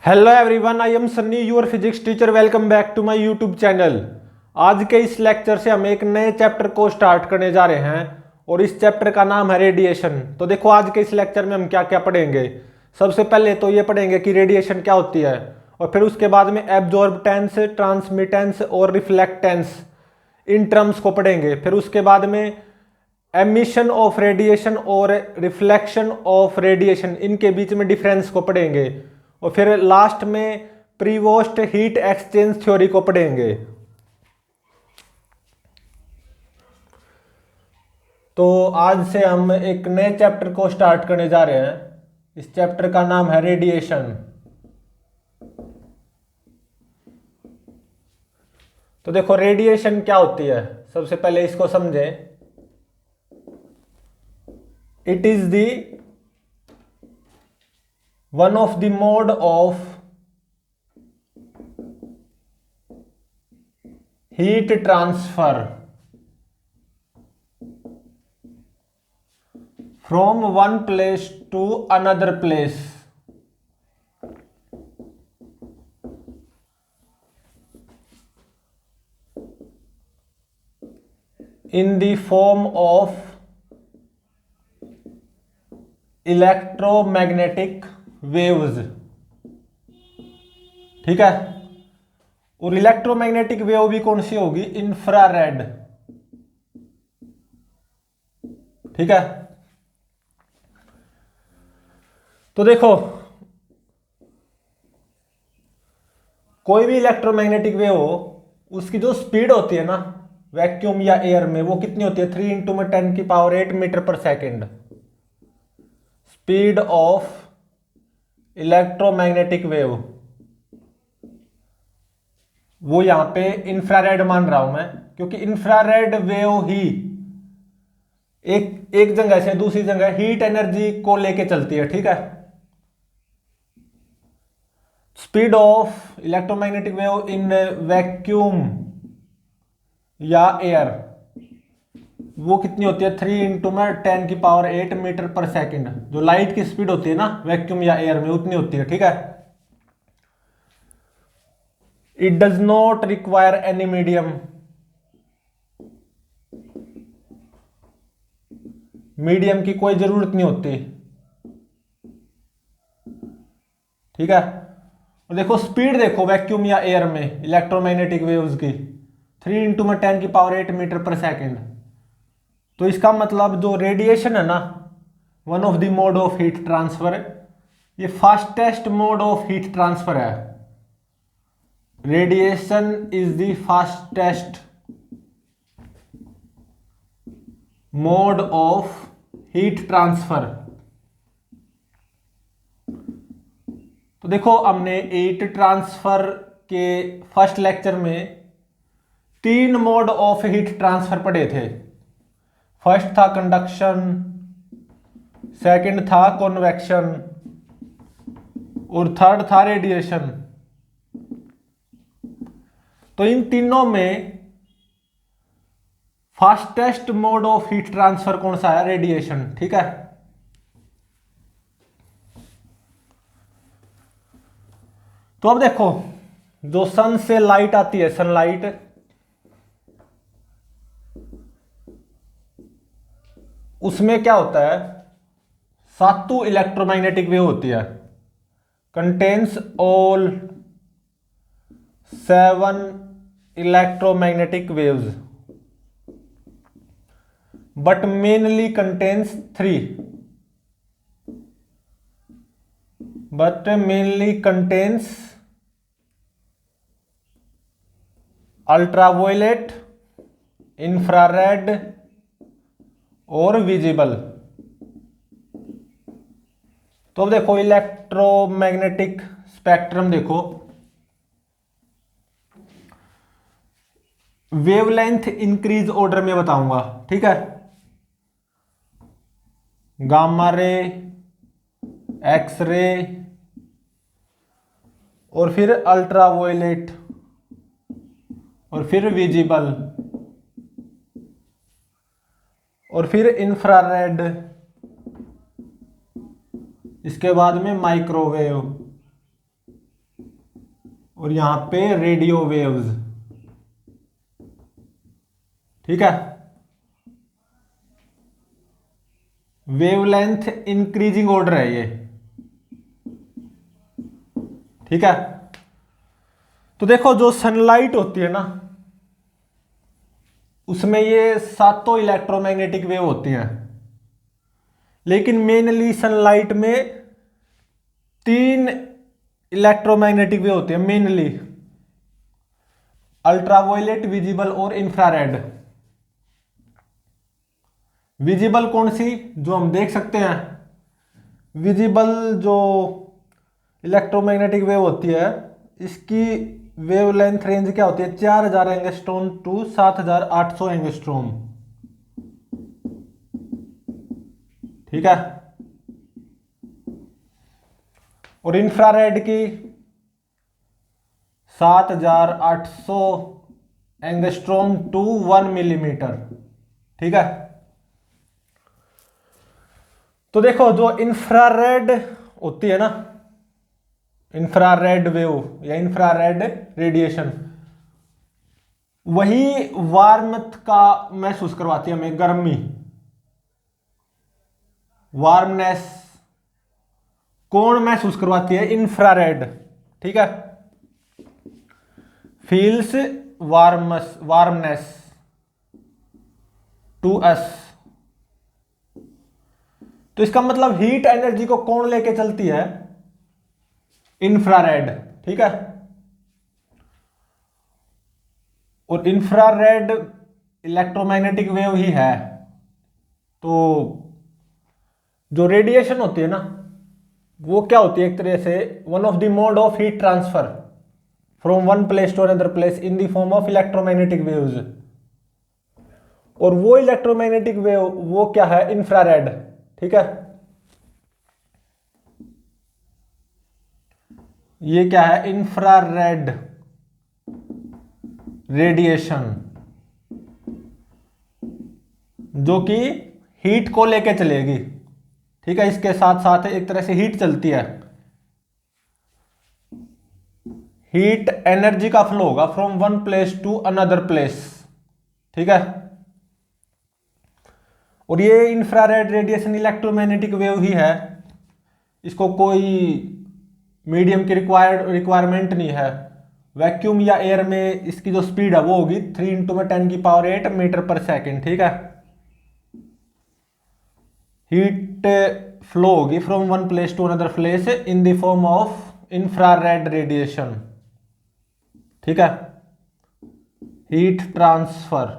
Hello everyone, I am Sunny, your physics teacher. Welcome back to my YouTube channel. आज के इस lecture से हम एक नए चैप्टर को स्टार्ट करने जा रहे हैं और इस चैप्टर का नाम है रेडिएशन। तो देखो, आज के इस लेक्चर में हम क्या क्या पढ़ेंगे। सबसे पहले तो ये पढ़ेंगे कि रेडिएशन क्या होती है, और फिर उसके बाद में एब्जॉर्बटेंस, ट्रांसमिटेंस और रिफ्लेक्टेंस, इन टर्म्स को पढ़ेंगे। फिर उसके बाद में एमिशन ऑफ रेडिएशन और रिफ्लेक्शन ऑफ रेडिएशन, इनके बीच में डिफरेंस को पढ़ेंगे। और फिर लास्ट में प्रीवोस्ट हीट एक्सचेंज थ्योरी को पढ़ेंगे। तो आज से हम एक नए चैप्टर को स्टार्ट करने जा रहे हैं। इस चैप्टर का नाम है रेडिएशन। तो देखो, रेडिएशन क्या होती है, सबसे पहले इसको समझें। It is the one of the mode of heat transfer from one place to another place in the form of electromagnetic waves. ठीक है। और इलेक्ट्रोमैग्नेटिक वेव भी कौन सी होगी? इंफ्रारेड। ठीक है। तो देखो, कोई भी इलेक्ट्रोमैग्नेटिक वेव हो, उसकी जो स्पीड होती है ना वैक्यूम या एयर में, वो कितनी होती है? 3 × 10⁸ मीटर पर second. Speed of electromagnetic wave, वो यहां पे इंफ्रारेड मान रहा हूं मैं, क्योंकि इंफ्रारेड वेव ही एक जगह से दूसरी जगह हीट एनर्जी को लेके चलती है। ठीक है। Speed of electromagnetic wave in vacuum या एयर, वो कितनी होती है? 3 × 10⁸ मीटर पर सेकेंड। जो लाइट की स्पीड होती है ना वैक्यूम या एयर में, उतनी होती है। ठीक है। It does not require any medium. Medium की कोई जरूरत नहीं होती। ठीक है। और देखो, स्पीड देखो वैक्यूम या एयर में इलेक्ट्रोमैग्नेटिक वेव्स की 3 × 10⁸ मीटर पर सेकेंड। तो इसका मतलब जो रेडिएशन है ना, one of the mode of heat transfer, ये fastest mode of heat transfer है। Radiation is the fastest mode of heat transfer. तो देखो, हमने हीट ट्रांसफर के फर्स्ट लेक्चर में 3 मोड ऑफ हीट ट्रांसफर पढ़े थे। फर्स्ट था कंडक्शन, सेकंड था कन्वेक्शन, और थर्ड था रेडिएशन। तो इन तीनों में fastest mode of heat transfer कौन सा है? रेडिएशन। ठीक है। तो अब देखो, जो सन से लाइट आती है, सनलाइट, उसमें क्या होता है? सातों इलेक्ट्रोमैग्नेटिक वेव होती है। Contains all 7 electromagnetic waves but mainly contains 3, but mainly contains ultraviolet, infrared और विजिबल। तो अब देखो, इलेक्ट्रोमैग्नेटिक स्पेक्ट्रम देखो, वेवलेंथ इंक्रीज ऑर्डर में बताऊंगा। ठीक है। गामा रे, एक्स रे, और फिर अल्ट्रावायलेट, और फिर विजिबल, और फिर इंफ्रारेड, इसके बाद में माइक्रोवेव, और यहां पे रेडियो वेव्स। ठीक है, वेवलेंथ इंक्रीजिंग ऑर्डर है ये। ठीक है, तो देखो जो सनलाइट होती है ना, उसमें ये सातों इलेक्ट्रोमैग्नेटिक वेव होती हैं, लेकिन मेनली सनलाइट में तीन इलेक्ट्रोमैग्नेटिक वेव होती है मेनली, अल्ट्रावायलेट, विजिबल और इंफ्रारेड। विजिबल कौन सी, जो हम देख सकते हैं, विजिबल जो इलेक्ट्रोमैग्नेटिक वेव होती है, इसकी वेवलेंथ रेंज क्या होती है, 4000 एंगस्ट्रॉम टू 7800 एंगस्ट्रॉम। ठीक है, और इंफ्रारेड की 7800 एंगस्ट्रॉम टू 1 मिलीमीटर। ठीक है, तो देखो जो इंफ्रारेड होती है ना, इंफ्रारेड वेव या इंफ्रारेड रेडिएशन, वही वार्मथ का महसूस करवाती है हमें, गर्मी, वार्मनेस कौन महसूस करवाती है, इंफ्रारेड। ठीक है, फील्स वार्मनेस टू अस। तो इसका मतलब हीट एनर्जी को कौन लेके चलती है, इंफ्रारेड। ठीक है, और इंफ्रारेड इलेक्ट्रोमैग्नेटिक वेव ही है। तो जो रेडिएशन होती है ना, वो क्या होती है, एक तरह से one of the mode of heat transfer from one place to another place in the form of electromagnetic waves. और वो इलेक्ट्रोमैग्नेटिक वेव वो क्या है, इंफ्रारेड। ठीक है, ये क्या है, इंफ्रारेड रेडिएशन, जो कि हीट को लेके चलेगी। ठीक है, इसके साथ साथ एक तरह से हीट चलती है, हीट एनर्जी का फ्लो होगा from one place to another place. ठीक है, और ये इंफ्रारेड रेडिएशन इलेक्ट्रोमैग्नेटिक वेव ही है, इसको कोई मीडियम की रिक्वायरमेंट नहीं है। वैक्यूम या एयर में इसकी जो स्पीड है वो होगी 3 × 10⁸ मीटर पर सेकेंड। ठीक है, हीट फ्लो होगी from one place to another place in the form of infrared radiation. ठीक है, heat transfer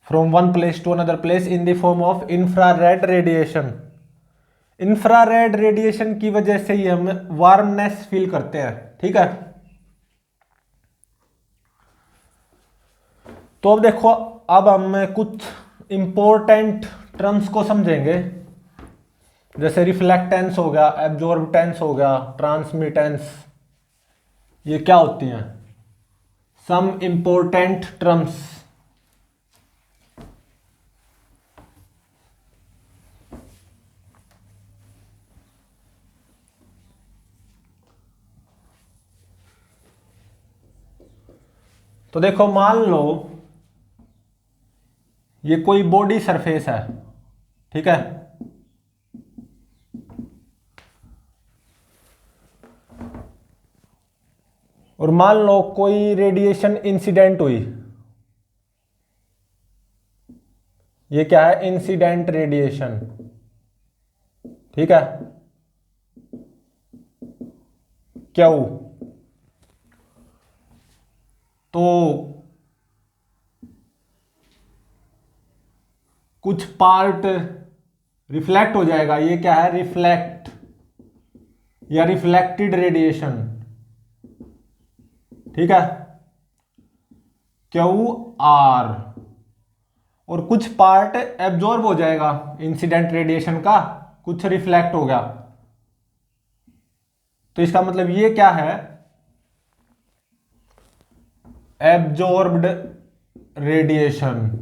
from one place to another place in the form of infrared radiation. Infrared radiation की वजह से ही हम warmness feel करते हैं। ठीक है, तो अब देखो, अब हम कुछ इंपॉर्टेंट टर्म्स को समझेंगे, जैसे रिफ्लेक्टेंस हो गया, एब्जॉर्बटेंस हो गया, ट्रांसमिटेंस। ये क्या होती हैं, सम इंपॉर्टेंट टर्म्स। तो देखो, मान लो ये कोई बॉडी सरफेस है। ठीक है, और मान लो कोई रेडिएशन इंसिडेंट हुई, ये क्या है, इंसिडेंट रेडिएशन। ठीक है, क्यू, तो कुछ पार्ट रिफ्लेक्ट हो जाएगा, ये क्या है, रिफ्लेक्ट या रिफ्लेक्टेड रेडिएशन। ठीक है, क्यू आर, और कुछ पार्ट एब्जॉर्ब हो जाएगा इंसिडेंट रेडिएशन का, कुछ रिफ्लेक्ट हो गया। तो इसका मतलब ये क्या है, एब्जॉर्ब्ड रेडिएशन।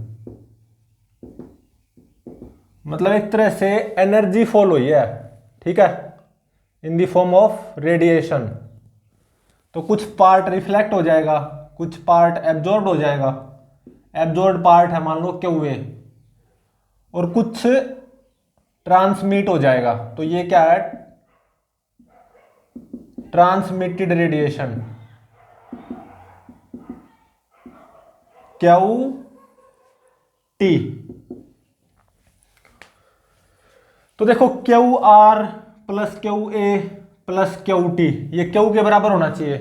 मतलब एक तरह से एनर्जी फॉल हुई है। ठीक है, इन द फॉर्म ऑफ रेडिएशन। तो कुछ पार्ट रिफ्लेक्ट हो जाएगा, कुछ पार्ट एब्जॉर्ब हो जाएगा। एब्जॉर्ब पार्ट है मान लो क्यू ए, और कुछ ट्रांसमिट हो जाएगा। तो ये क्या है, ट्रांसमिटेड रेडिएशन, क्यू टी। तो देखो Q R plus Q A plus Q T, ये क्यू के बराबर होना चाहिए।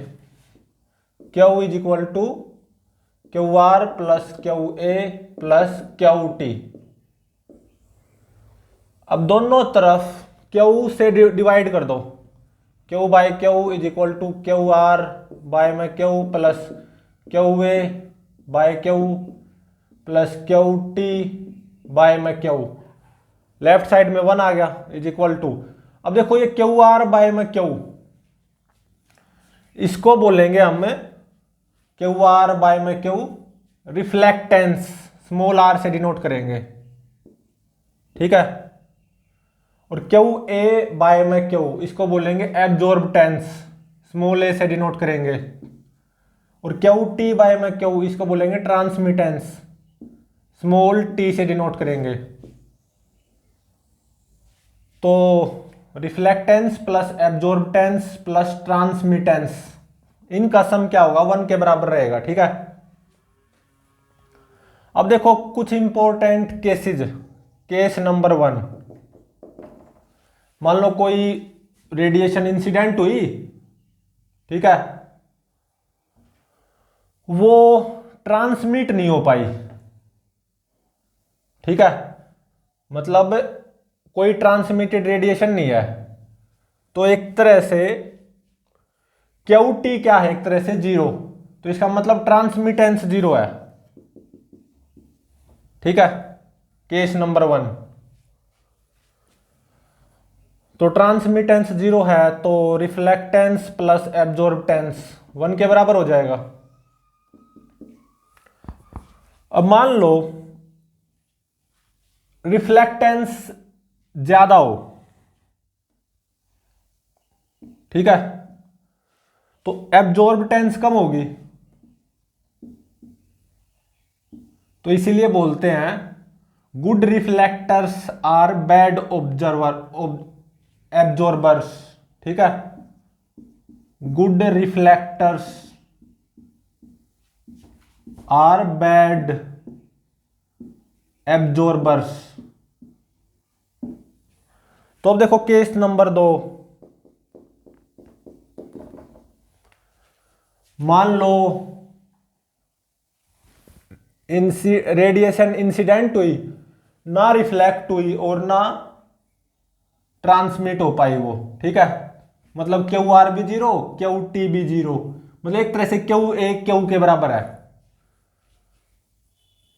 Q is equal to Q R plus Q A plus Q T. अब दोनों तरफ क्यू से डिवाइड कर दो, Q by Q is equal to Q R by में Q plus Q A by Q plus Q T by में Q. Left side में 1 आ गया इज इक्वल टू। अब देखो ये क्यू आर बाय में क्यू, इसको बोलेंगे हम क्यू आर बाय में क्यू रिफ्लेक्टेंस, स्मॉल आर से डिनोट करेंगे, ठीक है। और क्यू ए बाय में क्यू, इसको बोलेंगे एब्जॉर्बटेंस, स्मॉल ए से डिनोट करेंगे। और क्यू टी बाय में क्यू, इसको बोलेंगे ट्रांसमिटेंस, स्मॉल टी से डिनोट करेंगे। तो रिफ्लेक्टेंस प्लस एब्जॉर्बटेंस प्लस ट्रांसमिटेंस, इनका सम क्या होगा, 1 के बराबर रहेगा, ठीक है। अब देखो कुछ इंपॉर्टेंट केसेस। केस नंबर 1, मान लो कोई रेडिएशन इंसिडेंट हुई, ठीक है, वो ट्रांसमिट नहीं हो पाई, ठीक है, मतलब कोई ट्रांसमिटेड रेडिएशन नहीं है। तो एक तरह से क्यू टी क्या है, एक तरह से 0, तो इसका मतलब ट्रांसमिटेंस 0 है, ठीक है। केस नंबर 1, तो ट्रांसमिटेंस 0 है, तो रिफ्लेक्टेंस प्लस एब्जॉर्बटेंस 1 के बराबर हो जाएगा। अब मान लो रिफ्लेक्टेंस ज्यादा हो, ठीक है, तो एब्जॉर्बटेंस कम होगी। तो इसीलिए बोलते हैं good reflectors are bad absorbers, ठीक है। Good reflectors are bad absorbers. तो अब देखो केस नंबर 2, मान लो रेडिएशन इंसिडेंट हुई, ना रिफ्लेक्ट हुई और ना ट्रांसमिट हो पाई वो, ठीक है, मतलब क्यू आर भी 0 क्यू टी भी 0, मतलब एक तरह से क्यू ए क्यू के बराबर है।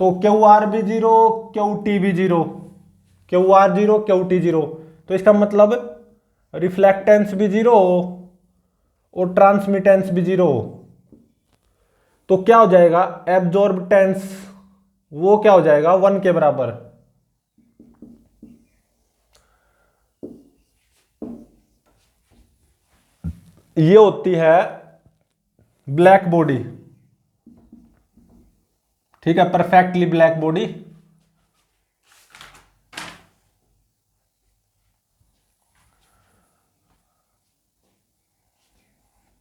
तो क्यू आर भी 0 क्यू टी भी 0, क्यू आर 0 क्यू टी 0, तो इसका मतलब रिफ्लेक्टेंस भी 0 और ट्रांसमिटेंस भी 0। तो क्या हो जाएगा, एब्जॉर्बटेंस वो क्या हो जाएगा, 1 के बराबर। ये होती है ब्लैक बॉडी, ठीक है, perfectly black body.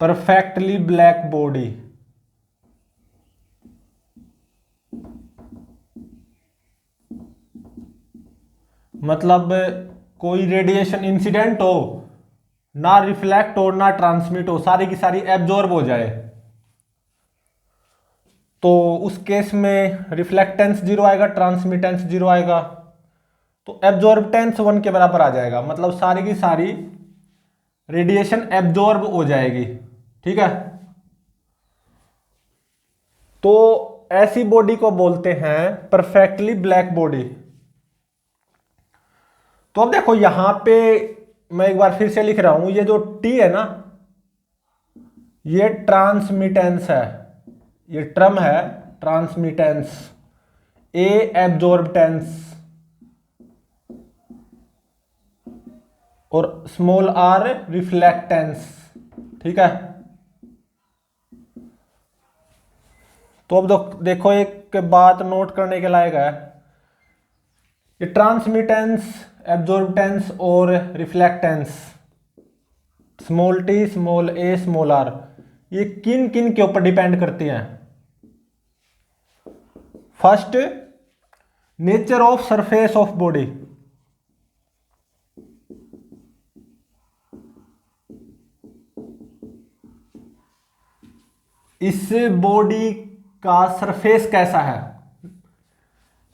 Perfectly black body, मतलब कोई रेडिएशन इंसिडेंट हो, ना रिफ्लेक्ट हो ना ट्रांसमिट हो, सारी की सारी एब्जॉर्ब हो जाए, तो उस केस में रिफ्लेक्टेंस 0 आएगा, ट्रांसमिटेंस 0 आएगा, तो एब्जॉर्बटेंस 1 के बराबर आ जाएगा, मतलब सारी की सारी रेडिएशन एब्जॉर्ब हो जाएगी, ठीक है। तो ऐसी बॉडी को बोलते हैं परफेक्टली ब्लैक बॉडी। तो अब देखो यहां पे मैं एक बार फिर से लिख रहा हूं, ये जो T है ना, ये ट्रांसमिटेंस है, ये टर्म है ट्रांसमिटेंस, ए एब्जॉर्बटेंस और स्मॉल r रिफ्लेक्टेंस, ठीक है। तो अब देखो एक बात नोट करने के लायक है, ये ट्रांसमिटेंस, एब्जॉर्बटेंस और रिफ्लेक्टेंस, स्मॉल टी, स्मॉल ए, स्मॉल आर, ये किन किन के ऊपर डिपेंड करती हैं। First, nature of surface of body. इस बॉडी का सरफेस कैसा है,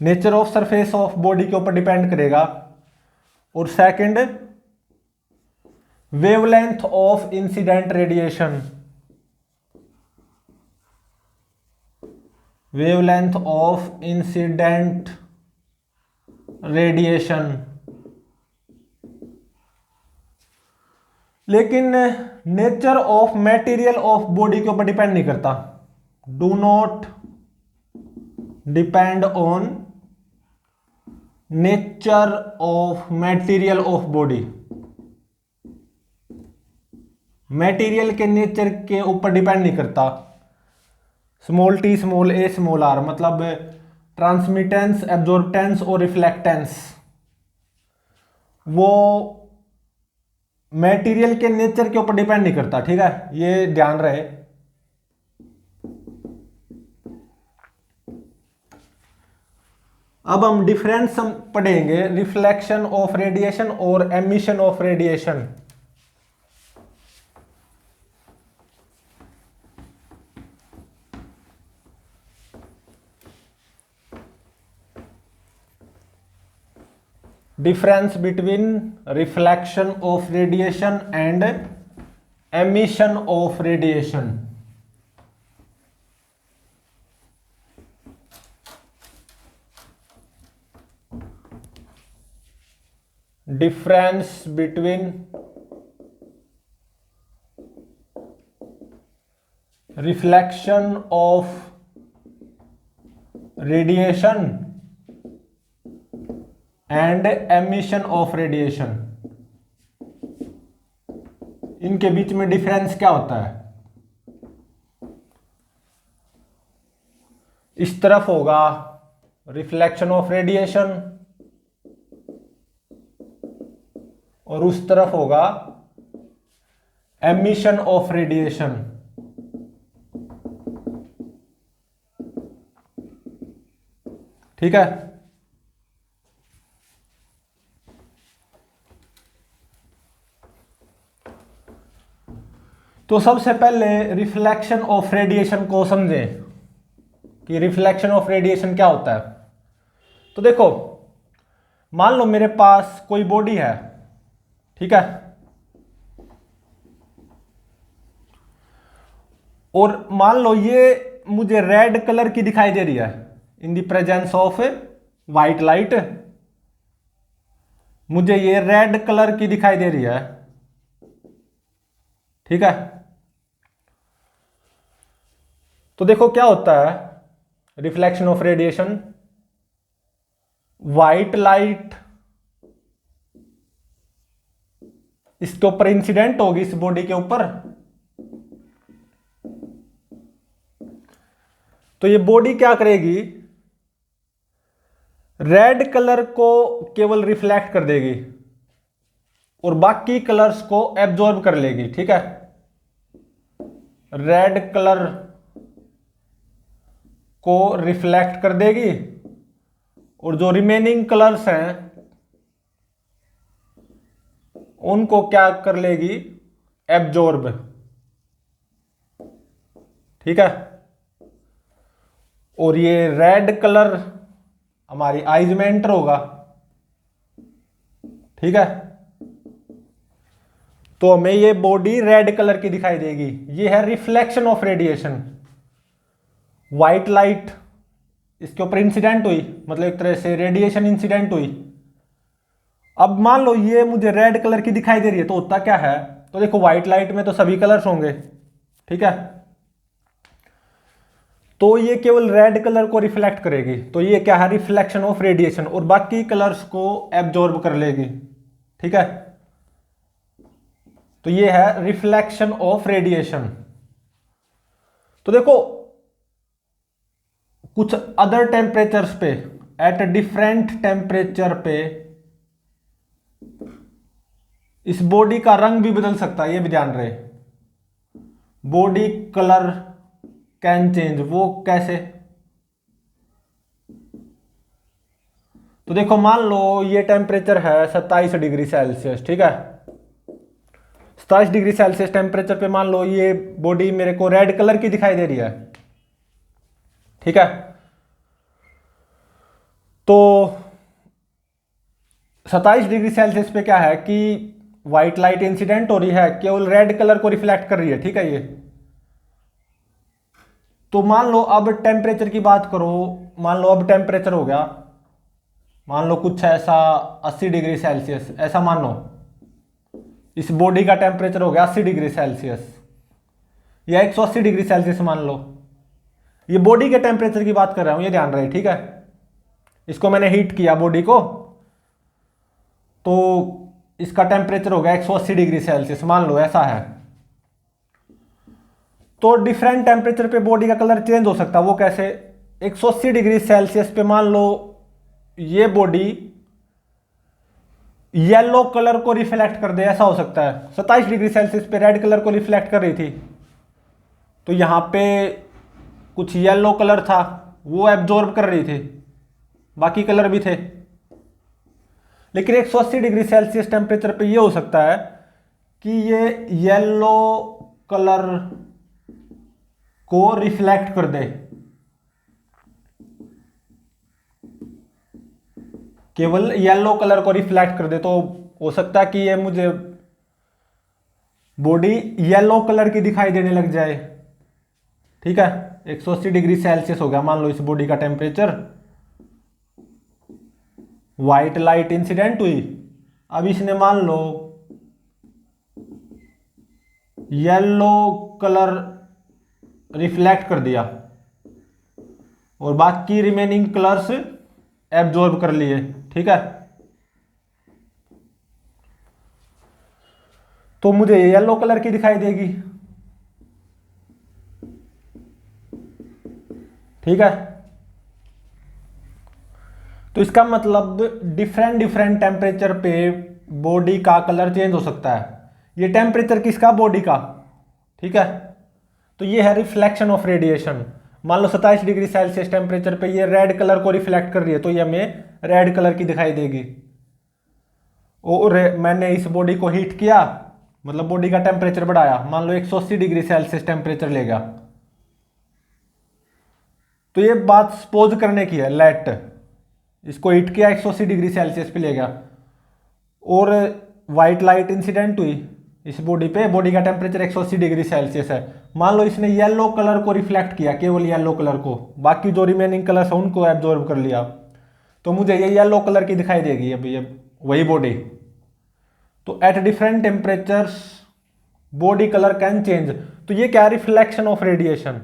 nature of surface of body के ऊपर डिपेंड करेगा। और second, wavelength of incident radiation, wavelength of incident radiation. लेकिन nature of material of body के ऊपर डिपेंड नहीं करता। Do not depend on nature of material of body. Material के नेचर के ऊपर डिपेंड नहीं करता। स्मॉल टी, स्मॉल ए, स्मॉल आर, मतलब ट्रांसमिटेंस, एब्जॉर्बटेंस और रिफ्लेक्टेंस, वो मटेरियल के नेचर के ऊपर डिपेंड नहीं करता। ठीक है, ये ध्यान रहे। अब हम डिफरेंस पढ़ेंगे, रिफ्लेक्शन ऑफ रेडिएशन और emission of radiation. Difference between reflection of radiation and emission of radiation. Difference between reflection of radiation and emission of radiation, इनके बीच में डिफरेंस क्या होता है। इस तरफ होगा रिफ्लेक्शन ऑफ रेडिएशन और उस तरफ होगा एमिशन ऑफ रेडिएशन। ठीक है, तो सबसे पहले रिफ्लेक्शन ऑफ रेडिएशन को समझें कि रिफ्लेक्शन ऑफ रेडिएशन क्या होता है। तो देखो, मान लो मेरे पास कोई बॉडी है, ठीक है, और मान लो ये मुझे रेड कलर की दिखाई दे रही है in the presence of white light. मुझे ये रेड कलर की दिखाई दे रही है, ठीक है। तो देखो क्या होता है reflection of radiation, white light इसके ऊपर इंसिडेंट होगी, इस बॉडी के ऊपर। तो ये बॉडी क्या करेगी, रेड कलर को केवल रिफ्लेक्ट कर देगी और बाकी कलर्स को एब्जॉर्ब कर लेगी। ठीक है, रेड कलर को रिफ्लेक्ट कर देगी और जो रिमेनिंग कलर्स हैं उनको क्या कर लेगी, एब्जॉर्ब। ठीक है, और ये रेड कलर हमारी आईज में एंटर होगा। ठीक है, तो हमें ये बॉडी रेड कलर की दिखाई देगी। ये है reflection of radiation. White light इसके ऊपर इंसिडेंट हुई, मतलब एक तरह से रेडिएशन इंसिडेंट हुई। अब मान लो ये मुझे रेड कलर की दिखाई दे रही है, तो होता क्या है, तो देखो व्हाइट लाइट में तो सभी कलर्स होंगे, ठीक है, तो ये केवल रेड कलर को रिफ्लेक्ट करेगी। तो ये क्या है, रिफ्लेक्शन ऑफ रेडिएशन, और बाकी कलर्स को एब्जॉर्ब कर लेगी। ठीक है, तो ये है रिफ्लेक्शन ऑफ रेडिएशन। तो देखो कुछ अदर टेम्परेचर्स पे, एट डिफरेंट टेम्परेचर पे इस बॉडी का रंग भी बदल सकता है, ये भी ध्यान रहे। बॉडी कलर कैन चेंज, वो कैसे? तो देखो मान लो ये टेम्परेचर है 27 डिग्री सेल्सियस, ठीक है। 27 डिग्री सेल्सियस टेम्परेचर पे मान लो ये बॉडी मेरे को रेड कलर की दिखाई दे रही है, ठीक है। तो 27 डिग्री सेल्सियस पे क्या है कि व्हाइट लाइट इंसिडेंट हो रही है, केवल रेड कलर को रिफ्लेक्ट कर रही है, ठीक है ये। तो मान लो अब टेम्परेचर की बात करो, मान लो अब टेम्परेचर हो गया, मान लो कुछ ऐसा 80 डिग्री सेल्सियस, ऐसा मान लो इस बॉडी का टेम्परेचर हो गया 80 डिग्री सेल्सियस या 180 डिग्री सेल्सियस मान लो। ये बॉडी के टेम्परेचर की बात कर रहा हूं, ये ध्यान रहे, ठीक है। इसको मैंने हीट किया बॉडी को, तो इसका टेम्परेचर हो गया 180 डिग्री सेल्सियस मान लो, ऐसा है। तो डिफरेंट टेम्परेचर पे बॉडी का कलर चेंज हो सकता है, वो कैसे? 180 डिग्री सेल्सियस पे मान लो ये बॉडी येलो कलर को रिफ्लेक्ट कर दे, ऐसा हो सकता है। 27 डिग्री सेल्सियस पे रेड कलर को रिफ्लेक्ट कर रही थी, तो यहां पे कुछ येलो कलर था, वो एब्जॉर्ब कर रही थी, बाकी कलर भी थे। लेकिन 180 डिग्री सेल्सियस टेम्परेचर पे ये हो सकता है कि ये येलो कलर को रिफ्लेक्ट कर दे, केवल येलो कलर को रिफ्लेक्ट कर दे। तो हो सकता है कि ये मुझे बॉडी येलो कलर की दिखाई देने लग जाए, ठीक है। 180 डिग्री सेल्सियस हो गया मान लो इस बॉडी का टेम्परेचर, व्हाइट लाइट इंसिडेंट हुई, अब इसने मान लो येलो कलर रिफ्लेक्ट कर दिया और बाकी रिमेनिंग कलर्स एब्जॉर्ब कर लिए, ठीक है। तो मुझे येलो कलर की दिखाई देगी, ठीक है। तो इसका मतलब डिफरेंट टेम्परेचर पे बॉडी का कलर चेंज हो सकता है। ये टेम्परेचर किसका? बॉडी का, ठीक है। तो ये है रिफ्लेक्शन ऑफ रेडिएशन। मान लो 27 डिग्री सेल्सियस टेम्परेचर पे ये रेड कलर को रिफ्लेक्ट कर रही है, तो ये हमें रेड कलर की दिखाई देगी। और मैंने इस बॉडी को हीट किया, मतलब बॉडी का टेम्परेचर बढ़ाया, मान लो 180 डिग्री सेल्सियस टेम्परेचर ले गया। तो ये बात सपोज करने की है, लेट इसको हीट किया 180 डिग्री सेल्सियस पे ले गया और व्हाइट लाइट इंसिडेंट हुई इस बॉडी पे, बॉडी का टेम्परेचर 180 डिग्री सेल्सियस है। मान लो इसने येलो कलर को रिफ्लेक्ट किया, केवल येलो कलर को, बाकी जो रिमेनिंग कलर्स है उनको एब्जॉर्ब कर लिया, तो मुझे ये येलो कलर की दिखाई देगी अभी ये वही बॉडी। तो at different temperatures body colour can change. तो ये क्या? Reflection of radiation.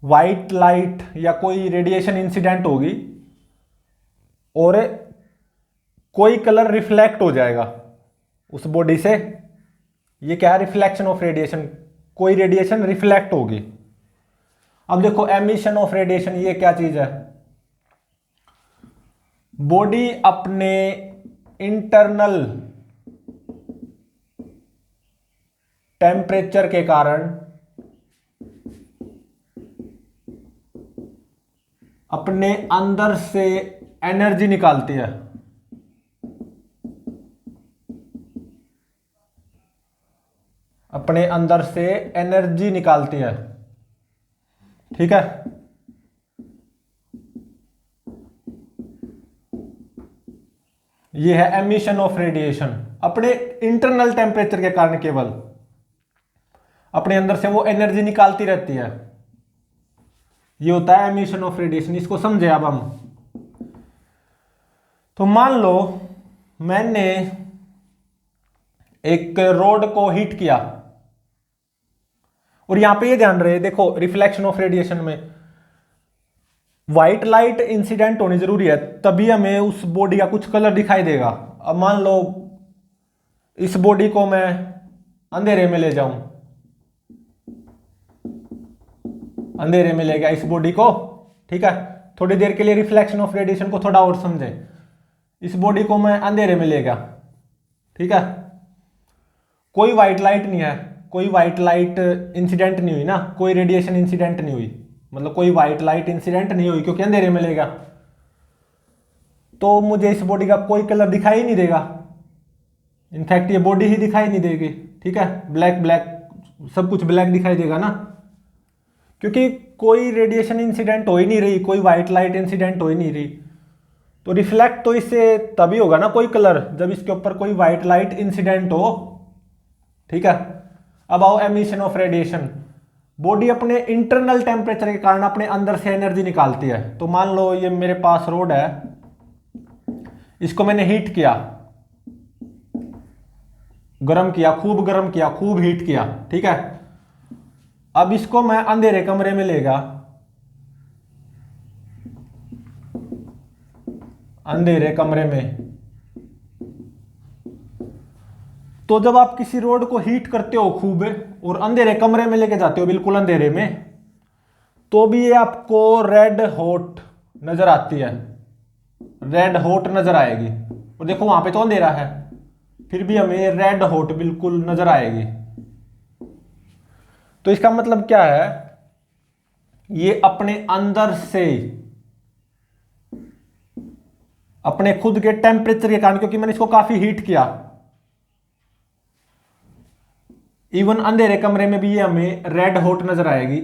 White light या कोई रेडिएशन इंसिडेंट होगी और कोई कलर रिफ्लेक्ट हो जाएगा उस बॉडी से, ये क्या है? रिफ्लेक्शन ऑफ रेडिएशन, कोई रेडिएशन रिफ्लेक्ट होगी। अब देखो एमिशन ऑफ रेडिएशन, ये क्या चीज है? बॉडी अपने इंटरनल टेम्परेचर के कारण अपने अंदर से एनर्जी निकालती है, अपने अंदर से एनर्जी निकालती है, ठीक है। ये है एमिशन ऑफ रेडिएशन। अपने इंटरनल टेम्परेचर के कारण केवल अपने अंदर से वो एनर्जी निकालती रहती है, ये होता है एमिशन ऑफ रेडिएशन। इसको समझे अब हम। तो मान लो मैंने एक रॉड को हीट किया और यहां पे ये ध्यान रहे, देखो रिफ्लेक्शन ऑफ रेडिएशन में व्हाइट लाइट इंसिडेंट होनी जरूरी है, तभी हमें उस बॉडी का कुछ कलर दिखाई देगा। अब मान लो इस बॉडी को मैं अंधेरे में ले जाऊं, अंधेरे में ले गया इस बॉडी को, ठीक है। थोड़ी देर के लिए रिफ्लेक्शन ऑफ रेडिएशन को थोड़ा और समझे। इस बॉडी को मैं अंधेरे में ले गया, ठीक है। कोई व्हाइट लाइट नहीं है, कोई व्हाइट लाइट इंसिडेंट नहीं हुई ना, कोई रेडिएशन इंसिडेंट नहीं हुई, मतलब कोई व्हाइट लाइट इंसिडेंट नहीं हुई क्योंकि अंधेरे में ले गया। तो मुझे इस बॉडी का कोई कलर दिखाई नहीं देगा, इनफैक्ट ये बॉडी ही दिखाई नहीं देगी, ठीक है। ब्लैक ब्लैक सब कुछ ब्लैक दिखाई देगा ना, क्योंकि कोई रेडिएशन इंसिडेंट हो ही नहीं रही, कोई व्हाइट लाइट इंसिडेंट हो ही नहीं रही। तो रिफ्लेक्ट तो इससे तभी होगा ना कोई कलर, जब इसके ऊपर कोई व्हाइट लाइट इंसिडेंट हो, ठीक है। अब आओ एमिशन ऑफ रेडिएशन। बॉडी अपने इंटरनल टेम्परेचर के कारण अपने अंदर से एनर्जी निकालती है। तो मान लो ये मेरे पास रोड है, इसको मैंने हीट किया, गर्म किया, खूब गर्म किया, खूब हीट किया, ठीक है। अब इसको मैं अंधेरे कमरे में ले गया, अंधेरे कमरे में। तो जब आप किसी रोड को हीट करते हो खूब और अंधेरे कमरे में लेके जाते हो, बिल्कुल अंधेरे में, तो भी ये आपको रेड हॉट नजर आती है, रेड हॉट नजर आएगी। और देखो वहां पे तो अंधेरा है, फिर भी हमें रेड हॉट बिल्कुल नजर आएगी। तो इसका मतलब क्या है, ये अपने अंदर से अपने खुद के टेम्परेचर के कारण, क्योंकि मैंने इसको काफी हीट किया, इवन अंधेरे कमरे में भी ये हमें रेड हॉट नजर आएगी।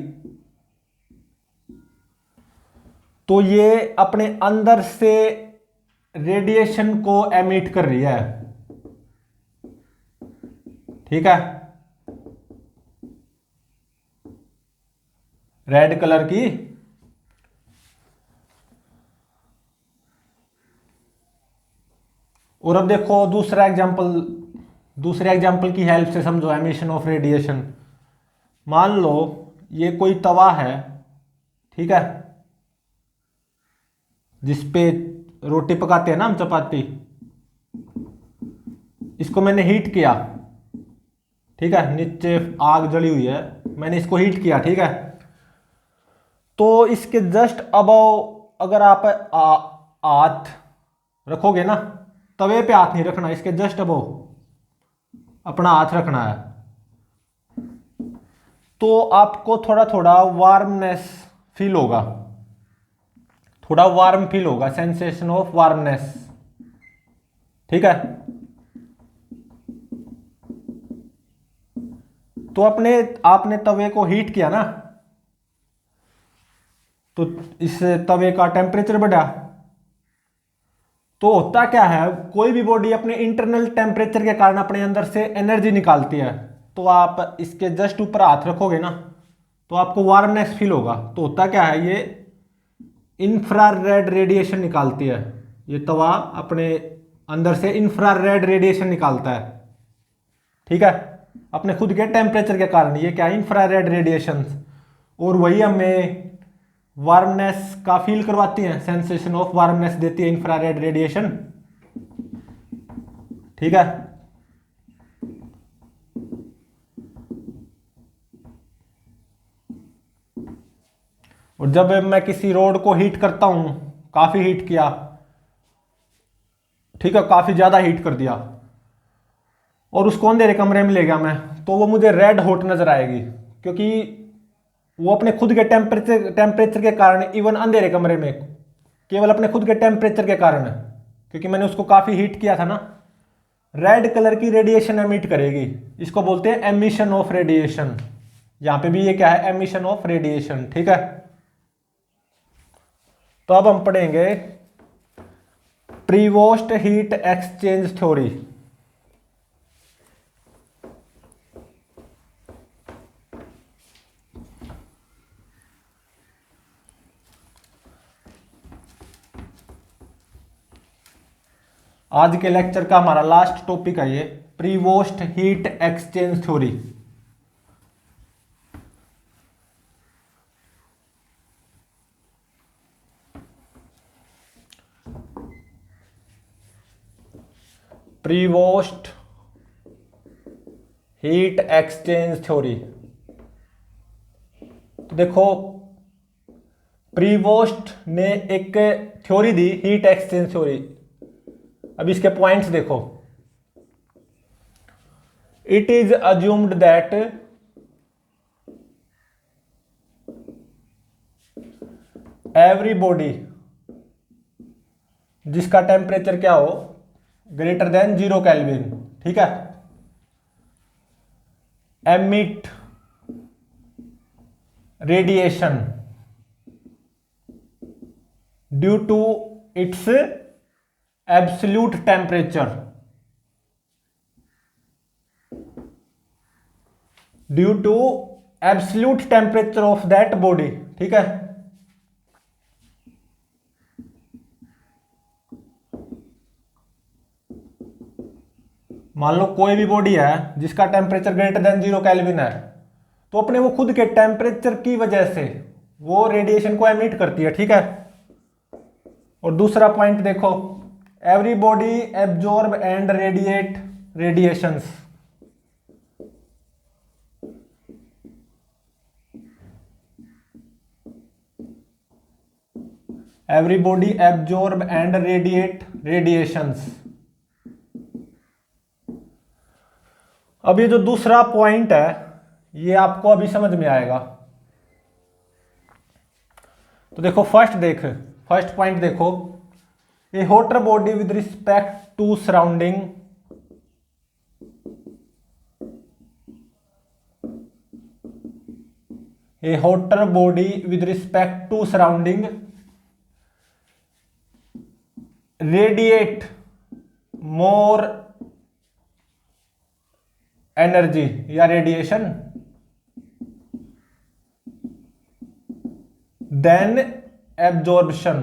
तो ये अपने अंदर से रेडिएशन को एमिट कर रही है, ठीक है, रेड कलर की। और अब देखो दूसरे एग्जांपल की हेल्प से समझो एमिशन ऑफ रेडिएशन। मान लो ये कोई तवा है, ठीक है, जिसपे रोटी पकाते हैं ना हम, चपाती। इसको मैंने हीट किया, ठीक है, नीचे आग जली हुई है, मैंने इसको हीट किया, ठीक है। तो इसके जस्ट अबव अगर आप हाथ रखोगे ना, तवे पे हाथ नहीं रखना, इसके जस्ट अबव अपना हाथ रखना है, तो आपको थोड़ा थोड़ा वार्मनेस फील होगा, थोड़ा वार्म फील होगा, सेंसेशन ऑफ वार्मनेस, ठीक है। तो आपने तवे को हीट किया ना, तो इस तवे का टेम्परेचर बढ़ा। तो होता क्या है, कोई भी बॉडी अपने इंटरनल टेम्परेचर के कारण अपने अंदर से एनर्जी निकालती है। तो आप इसके जस्ट ऊपर हाथ रखोगे ना, तो आपको वार्मनेस फील होगा। तो होता क्या है, ये इंफ्रारेड रेडिएशन निकालती है, ये तवा अपने अंदर से इंफ्रारेड रेडिएशन निकालता है, ठीक है, अपने खुद के टेम्परेचर के कारण। ये क्या है, इंफ्रारेड रेडिएशन, और वही हमें वार्मनेस का फील करवाती हैं, सेंसेशन ऑफ वार्मनेस देती है इंफ्रारेड रेडिएशन, ठीक है। और जब मैं किसी रोड को हीट करता हूं, काफी हीट किया, ठीक है, काफी ज्यादा हीट कर दिया, और उसको अंधेरे कमरे में ले गया मैं, तो वो मुझे रेड हॉट नजर आएगी, क्योंकि वो अपने खुद के टेम्परेचर के कारण, इवन अंधेरे कमरे में, केवल अपने खुद के टेम्परेचर के कारण, क्योंकि मैंने उसको काफी हीट किया था ना, रेड कलर की रेडिएशन एमिट करेगी। इसको बोलते हैं एमिशन ऑफ रेडिएशन। यहां पे भी ये क्या है, एमिशन ऑफ रेडिएशन, ठीक है। तो अब हम पढ़ेंगे प्रीवोस्ट हीट एक्सचेंज थ्योरी। आज के लेक्चर का हमारा लास्ट टॉपिक है ये, Prevost heat exchange theory. Prevost heat exchange theory. तो देखो प्रीवोस्ट ने एक थ्योरी दी, हीट एक्सचेंज थ्योरी। अब इसके पॉइंट्स देखो। It is assumed that every body जिसका टेम्परेचर क्या हो ग्रेटर देन 0 केल्विन, ठीक है, emit radiation due to its absolute temperature, due to absolute temperature of that body, ठीक है। मान लो कोई भी बॉडी है जिसका टेम्परेचर ग्रेटर देन 0 केल्विन है, तो अपने वो खुद के टेम्परेचर की वजह से वो रेडिएशन को एमिट करती है, ठीक है। और दूसरा पॉइंट देखो, every body absorb and radiate radiations, every body absorb and radiate radiations. अब ये जो दूसरा पॉइंट है ये आपको अभी समझ में आएगा। तो देखो फर्स्ट पॉइंट देखो, a hotter body with respect to surrounding, a hotter body with respect to surrounding radiate more energy या radiation than absorption,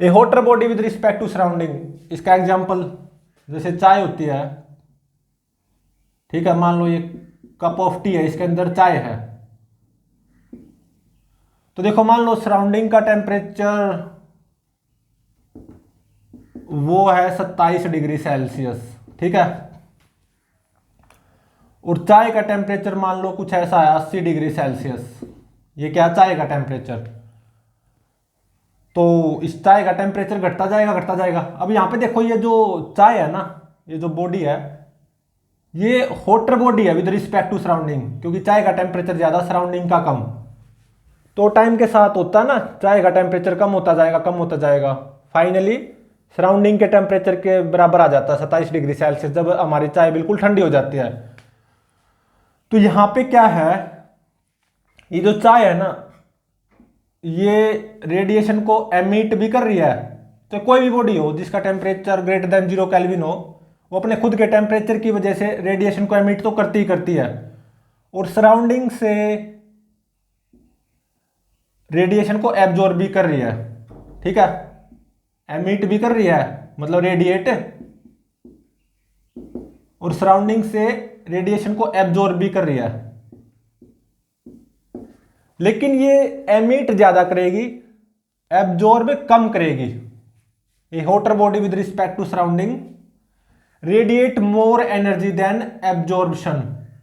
a hotter body with respect to surrounding. इसका एग्जांपल जैसे चाय होती है, ठीक है, मान लो ये कप ऑफ टी है, इसके अंदर चाय है, तो देखो मान लो सराउंडिंग का टेम्परेचर वो है 27 डिग्री सेल्सियस, ठीक है, और चाय का टेम्परेचर मान लो कुछ ऐसा है 80 डिग्री सेल्सियस। ये क्या चाय का टेम्परेचर, तो इस चाय का टेम्परेचर घटता जाएगा। अब यहां पे देखो ये जो चाय है ना, ये जो बॉडी है ये हॉटर बॉडी है विद रिस्पेक्ट टू सराउंडिंग, क्योंकि चाय का टेम्परेचर ज्यादा सराउंडिंग का कम, तो टाइम के साथ होता है ना, चाय का टेम्परेचर कम होता जाएगा, फाइनली सराउंडिंग के टेम्परेचर के बराबर आ जाता है 27 डिग्री सेल्सियस, जब हमारी चाय बिल्कुल ठंडी हो जाती है। तो यहां पे क्या है, ये जो चाय है ना ये रेडिएशन को एमिट भी कर रही है। तो कोई भी बॉडी हो जिसका टेम्परेचर ग्रेटर देन 0 केल्विन हो, वो अपने खुद के टेम्परेचर की वजह से रेडिएशन को एमिट तो करती है, और सराउंडिंग से रेडिएशन को एब्जॉर्ब भी कर रही है, ठीक है, एमिट भी कर रही है मतलब रेडिएट, और सराउंडिंग से रेडिएशन को एब्जॉर्ब भी कर रही है। लेकिन ये एमिट ज्यादा करेगी, एब्जॉर्ब कम करेगी। A hotter body with respect to surrounding radiate more energy than absorption,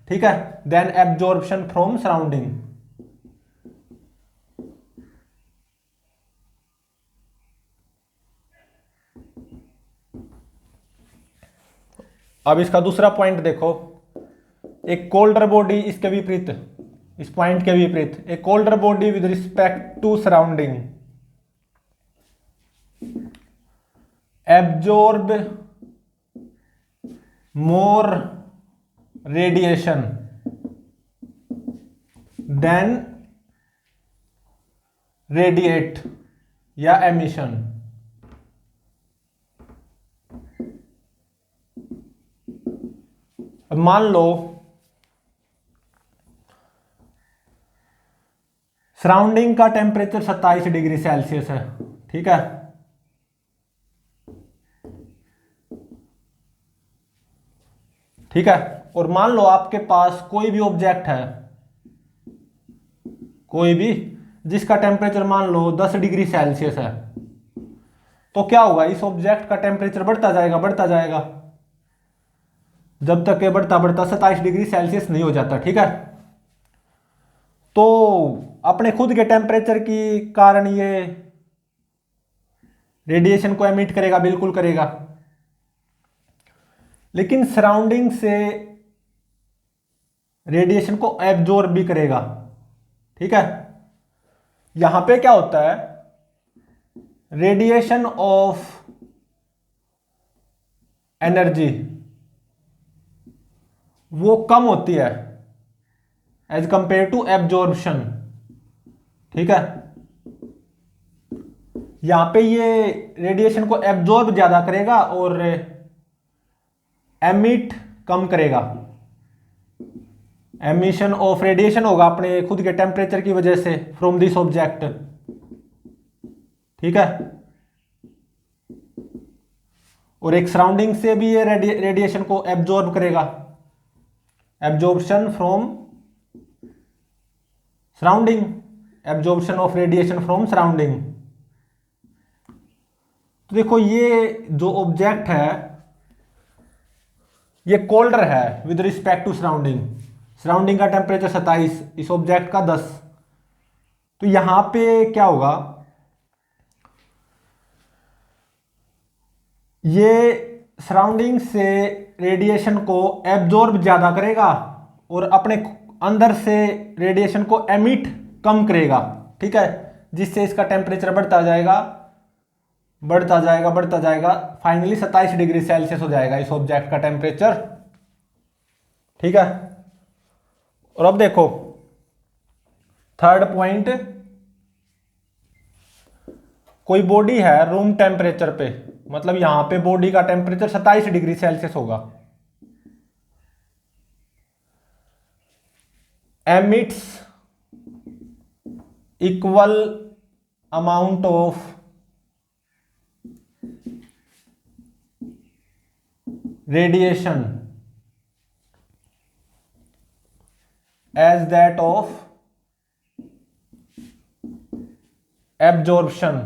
ठीक है, देन एब्जॉर्प्शन फ्रॉम सराउंडिंग। अब इसका दूसरा पॉइंट देखो, एक कोल्डर बॉडी, इसके विपरीत, इस पॉइंट के विपरीत, एक colder body with respect to surrounding absorb more radiation than radiate या एमिशन। मान लो सराउंडिंग का टेम्परेचर 27 डिग्री सेल्सियस है, ठीक है, और मान लो आपके पास कोई भी ऑब्जेक्ट है, कोई भी जिसका टेम्परेचर मान लो 10 डिग्री सेल्सियस है, तो क्या होगा, इस ऑब्जेक्ट का टेम्परेचर बढ़ता जाएगा जब तक ये बढ़ता 27 डिग्री सेल्सियस नहीं हो जाता, ठीक है। तो अपने खुद के टेम्परेचर की कारण ये रेडिएशन को एमिट करेगा, बिल्कुल करेगा। लेकिन सराउंडिंग से रेडिएशन को एब्जॉर्ब भी करेगा। ठीक है, यहां पे क्या होता है, रेडिएशन ऑफ एनर्जी वो कम होती है एज कंपेयर टू एब्जॉर्प्शन। ठीक है, यहां पे ये रेडिएशन को एब्जॉर्ब ज्यादा करेगा और एमिट कम करेगा। एमिशन ऑफ रेडिएशन होगा अपने खुद के टेम्परेचर की वजह से फ्रॉम दिस ऑब्जेक्ट। ठीक है, और एक सराउंडिंग से भी ये रेडिएशन को एब्जॉर्ब करेगा, absorption from surrounding, absorption of radiation from surrounding. तो देखो ये जो ऑब्जेक्ट है ये कोल्डर है with respect to surrounding. Surrounding का टेम्परेचर 27, इस ऑब्जेक्ट का 10। तो यहां पे क्या होगा, ये सराउंडिंग से रेडिएशन को एब्जॉर्ब ज्यादा करेगा और अपने अंदर से रेडिएशन को एमिट कम करेगा। ठीक है, जिससे इसका टेम्परेचर बढ़ता जाएगा बढ़ता जाएगा बढ़ता जाएगा, फाइनली 27 डिग्री सेल्सियस हो जाएगा इस ऑब्जेक्ट का टेम्परेचर। ठीक है, और अब देखो थर्ड पॉइंट, कोई बॉडी है रूम टेम्परेचर पे, मतलब यहां पे बॉडी का टेम्परेचर 27 डिग्री सेल्सियस होगा, emits equal amount of radiation as that of absorption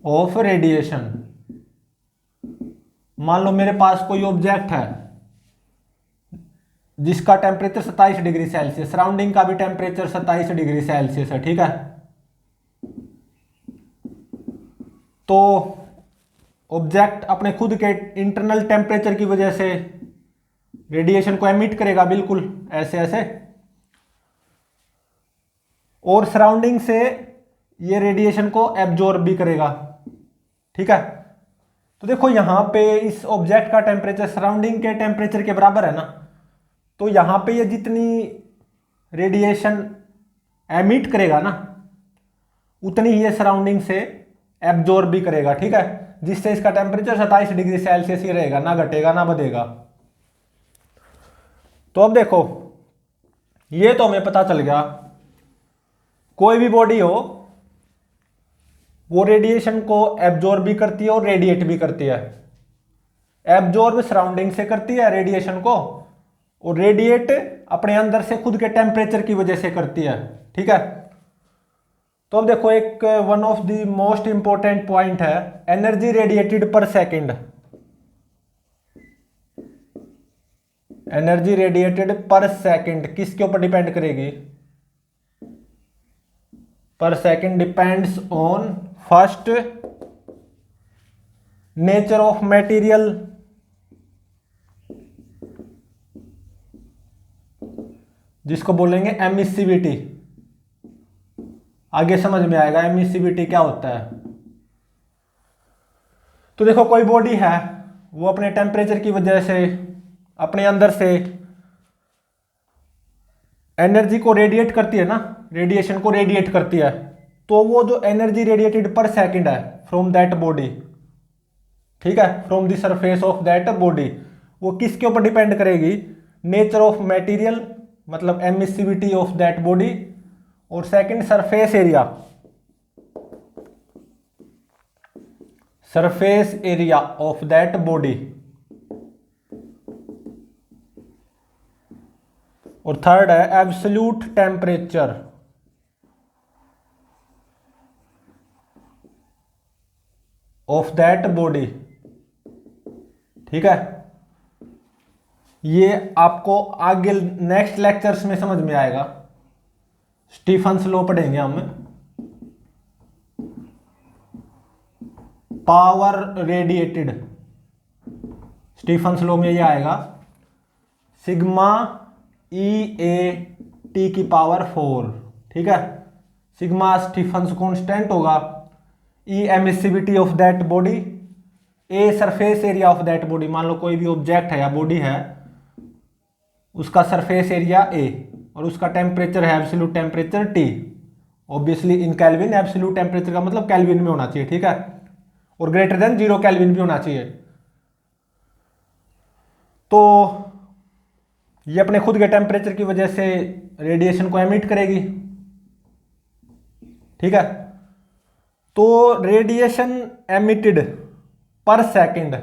of radiation. मान लो मेरे पास कोई ऑब्जेक्ट है जिसका टेम्परेचर 27 डिग्री सेल्सियस, सराउंडिंग का भी टेम्परेचर 27 डिग्री सेल्सियस है। ठीक है, तो ऑब्जेक्ट अपने खुद के इंटरनल टेम्परेचर की वजह से रेडिएशन को एमिट करेगा, बिल्कुल ऐसे ऐसे, और सराउंडिंग से ये रेडिएशन को एब्जॉर्ब भी करेगा। ठीक है, तो देखो यहां पे इस ऑब्जेक्ट का टेम्परेचर सराउंडिंग के टेम्परेचर के बराबर है ना, तो यहां पे ये जितनी रेडिएशन एमिट करेगा ना उतनी ही ये सराउंडिंग से एब्जॉर्ब भी करेगा। ठीक है, जिससे इसका टेम्परेचर 27 डिग्री सेल्सियस ही रहेगा, ना घटेगा ना बढ़ेगा। तो अब देखो ये तो हमें पता चल गया, कोई भी बॉडी हो वो रेडिएशन को एब्जॉर्ब भी करती है और रेडिएट भी करती है। एब्जॉर्ब सराउंडिंग से करती है रेडिएशन को, और रेडिएट अपने अंदर से खुद के टेम्परेचर की वजह से करती है। ठीक है, तो अब देखो एक one of the most important point है, एनर्जी रेडिएटेड पर सेकंड। एनर्जी रेडिएटेड पर सेकंड किसके ऊपर डिपेंड करेगी, पर second depends on first nature of material, जिसको बोलेंगे एमिसिविटी। आगे समझ में आएगा एमिसिविटी क्या होता है। तो देखो कोई बॉडी है वो अपने टेम्परेचर की वजह से अपने अंदर से एनर्जी को रेडिएट करती है ना, रेडिएशन को रेडिएट करती है, तो वो जो एनर्जी रेडिएटेड पर सेकंड है फ्रॉम दैट बॉडी, ठीक है, from the surface of that body, वो किसके ऊपर डिपेंड करेगी, नेचर ऑफ मटेरियल मतलब एमिसिविटी ऑफ दैट बॉडी, और second surface area, surface area of that body, और थर्ड है absolute temperature of that body. ठीक है, ये आपको आगे नेक्स्ट लेक्चर्स में समझ में आएगा। स्टीफन्स लॉ पढ़ेंगे हम। पावर रेडिएटेड, स्टीफन्स लॉ में ये आएगा सिग्मा E(A)T की पावर 4, ठीक है। सिग्मा स्टीफन्स कांस्टेंट होगा, E emissivity of that body, A surface area of that body. मान लो कोई भी ऑब्जेक्ट है या बॉडी है, उसका सरफेस एरिया A और उसका टेम्परेचर है एब्सोल्यूट टेम्परेचर T। ऑब्वियसली इन केल्विन, एब्सोल्यूट टेम्परेचर का मतलब केल्विन में होना चाहिए, ठीक है, और ग्रेटर देन 0 केल्विन भी होना चाहिए। तो ये अपने खुद के टेम्परेचर की वजह से रेडिएशन को एमिट करेगी, ठीक है। तो रेडिएशन एमिटेड पर second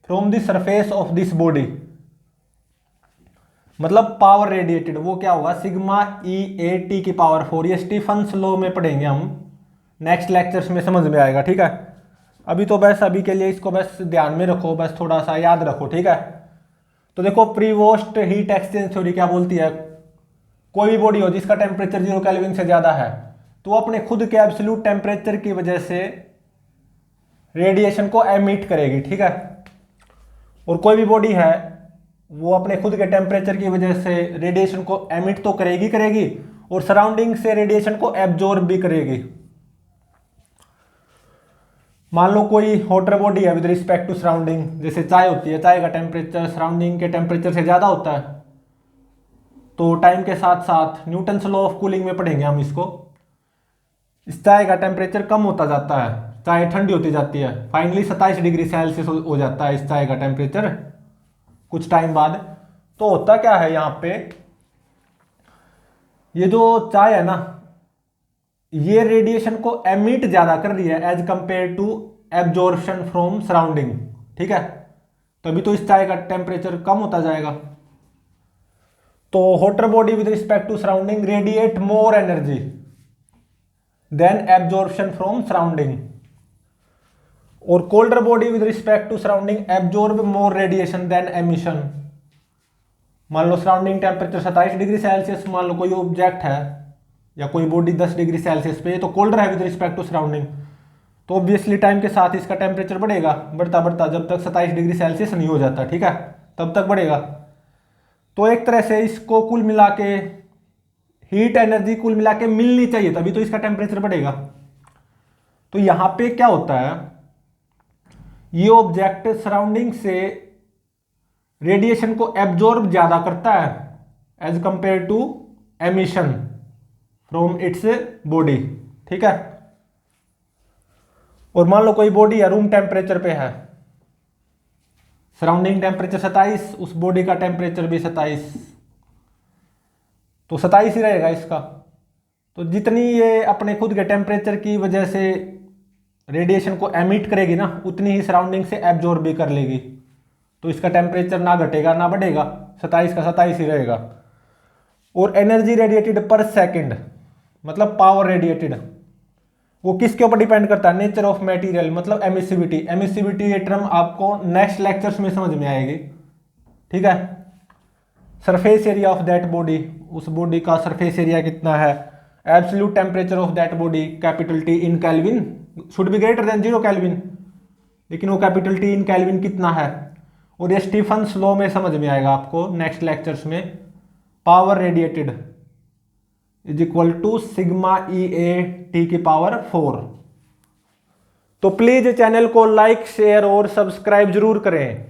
from the surface of this body, मतलब पावर रेडिएटेड, वो क्या होगा सिग्मा E(A)T की पावर 4। ये स्टीफन्स लॉ में पढ़ेंगे हम, नेक्स्ट लेक्चर्स में समझ में आएगा, ठीक है। अभी तो बस अभी के लिए इसको बस ध्यान में रखो, बस थोड़ा सा याद रखो, ठीक है। तो देखो प्रीवोस्ट हीट एक्सचेंज थ्योरी क्या बोलती है, कोई भी बॉडी हो जिसका टेम्परेचर 0 केल्विन से ज्यादा है तो अपने खुद के एब्सोल्यूट टेम्परेचर की वजह से रेडिएशन को एमिट करेगी, ठीक है। और कोई भी बॉडी है वो अपने खुद के टेम्परेचर की वजह से रेडिएशन को एमिट तो करेगी और सराउंडिंग से रेडिएशन को एब्जॉर्ब भी करेगी। मान लो कोई हॉटर बॉडी है विद रिस्पेक्ट टू सराउंडिंग, जैसे चाय होती है, चाय का टेम्परेचर सराउंडिंग के टेम्परेचर से ज्यादा होता है, तो टाइम के साथ साथ न्यूटन्स लॉ ऑफ कूलिंग में पढ़ेंगे हम इसको, इस चाय का टेम्परेचर कम होता जाता है, चाय ठंडी होती जाती है, फाइनली 27 डिग्री सेल्सियस हो जाता है इस चाय का टेम्परेचर कुछ टाइम बाद। तो होता क्या है यहाँ पे, ये जो चाय है ना, ये रेडिएशन को एमिट ज्यादा कर रही है as compare to absorption from surrounding, ठीक है। तभी तो इस चाय का टेम्परेचर कम होता जाएगा। तो hotter body with respect to surrounding radiate more energy than absorption from surrounding, और colder body with respect to surrounding absorb more radiation than emission. मान लो सराउंडिंग टेम्परेचर 27 डिग्री सेल्सियस, मान लो कोई ऑब्जेक्ट है या कोई बॉडी 10 डिग्री सेल्सियस पे, तो कोल्डर है विद रिस्पेक्ट टू सराउंडिंग, तो ऑब्वियसली टाइम के साथ इसका टेम्परेचर बढ़ेगा, बढ़ता बढ़ता जब तक 27 डिग्री सेल्सियस नहीं हो जाता, ठीक है, तब तक बढ़ेगा। तो एक तरह से इसको कुल मिला के हीट एनर्जी कुल मिला के मिलनी चाहिए, तभी तो इसका टेम्परेचर बढ़ेगा। तो यहां पे क्या होता है, ये ऑब्जेक्ट सराउंडिंग से रेडिएशन को एब्जॉर्ब ज्यादा करता है as compare to emission from its body, ठीक है। और मान लो कोई बॉडी है रूम टेम्परेचर पे है, सराउंडिंग टेम्परेचर 27, उस बॉडी का टेम्परेचर भी 27, तो 27 ही रहेगा इसका। तो जितनी ये अपने खुद के टेम्परेचर की वजह से रेडिएशन को एमिट करेगी ना, उतनी ही सराउंडिंग से एब्जॉर्ब भी कर लेगी, तो इसका टेम्परेचर ना घटेगा ना बढ़ेगा, 27 का 27 ही रहेगा। और एनर्जी रेडिएटेड पर सेकंड मतलब पावर रेडिएटेड, वो किसके ऊपर डिपेंड करता है, नेचर ऑफ मटेरियल मतलब एमिसिविटी। एमिसिविटी ये टर्म आपको नेक्स्ट लेक्चर्स में समझ में आएगी, ठीक है। Surface area of that body, उस बॉडी का सरफेस एरिया कितना है, absolute temperature of that body capital T in kelvin should be greater than 0 kelvin, लेकिन वो कैपिटल T इन केल्विन कितना है, और ये स्टीफन्स लॉ में समझ में आएगा आपको नेक्स्ट लेक्चर्स में। Power radiated is equal to sigma E(A)T की पावर 4। तो प्लीज चैनल को लाइक शेयर और सब्सक्राइब जरूर करें।